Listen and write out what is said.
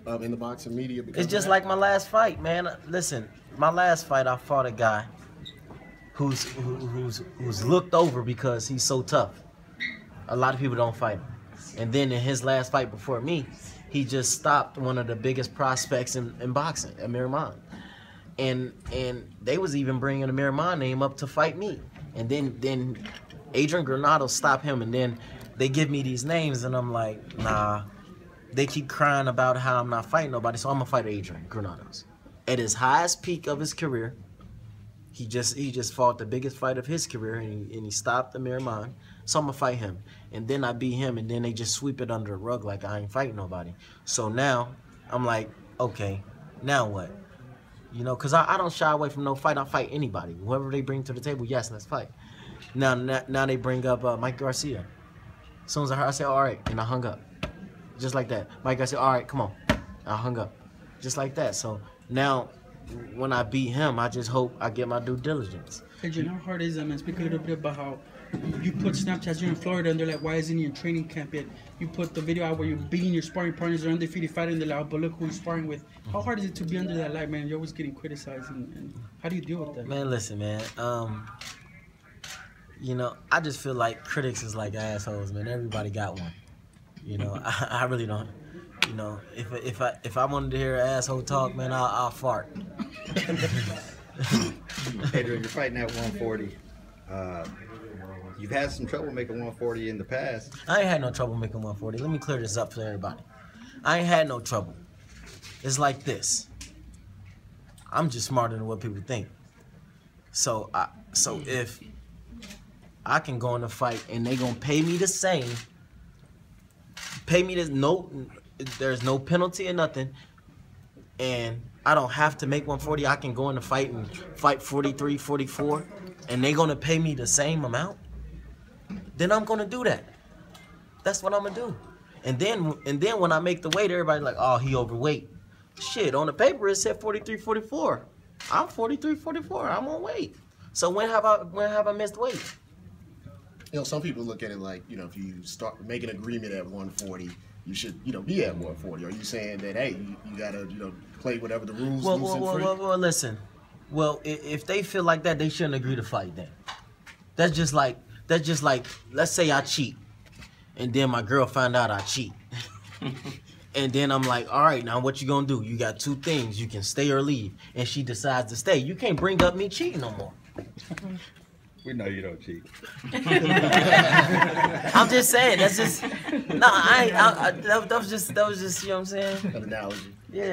in the boxing media? It's just like my last fight, man. Listen, my last fight, I fought a guy who's looked over because he's so tough. A lot of people don't fight him. And then in his last fight before me, he just stopped one of the biggest prospects in boxing, Amir Khan. And they was even bringing Amir Khan name up to fight me. And then Adrien Broner stopped him, and then they give me these names, and I'm like, nah. They keep crying about how I'm not fighting nobody, so I'm gonna fight Adrien Broner. At his highest peak of his career, he just fought the biggest fight of his career, and he stopped Amir Khan. So I'm gonna fight him, and then I beat him, and then they just sweep it under the rug like I ain't fighting nobody. So now I'm like, okay, now what? You know, cause I don't shy away from no fight. I fight anybody, whoever they bring to the table. Yes, let's fight. Now they bring up Mike Garcia. As soon as I heard, I said, all right, and I hung up. Just like that. Mike Garcia, all right, come on. I hung up. Just like that. So now, when I beat him, I just hope I get my due diligence. Adrien, how hard is that, man? Speak a little bit about how you put Snapchats, you're in Florida, and they're like, why isn't he in training camp yet? You put the video out where you're beating your sparring partners, they're undefeated fighting, they're like, but look who he's sparring with. How hard is it to be under that light, man? You're always getting criticized, and how do you deal with that? Man, listen, man. You know, I just feel like critics is like assholes, man. Everybody got one. You know, I really don't. You know, if I wanted to hear asshole talk, man, I'll fart. Adrien, you're fighting at 140. You've had some trouble making 140 in the past. I ain't had no trouble making 140. Let me clear this up for everybody. I ain't had no trouble. It's like this. I'm just smarter than what people think. So if I can go in a fight and they gonna pay me the same, there's no penalty or nothing, and I don't have to make 140. I can go in the fight and fight 43, 44, and they gonna pay me the same amount. Then I'm gonna do that. That's what I'm gonna do. And then when I make the weight, everybody's like, oh, he overweight. Shit, on the paper it said 43, 44. I'm 43, 44. I'm on weight. So when have I missed weight? You know, some people look at it like, you know, if you start make an agreement at 140, you should, you know, be at 140. Are you saying that, hey, you gotta, you know, play whatever the rules? Well, listen. Well, if they feel like that, they shouldn't agree to fight then. That's just like, let's say I cheat, and then my girl found out I cheat. And then I'm like, all right, now what you gonna do? You got two things. You can stay or leave. And she decides to stay. You can't bring up me cheating no more. We know you don't cheat. I'm just saying. That's just no. That was just. You know what I'm saying? An analogy. Yeah.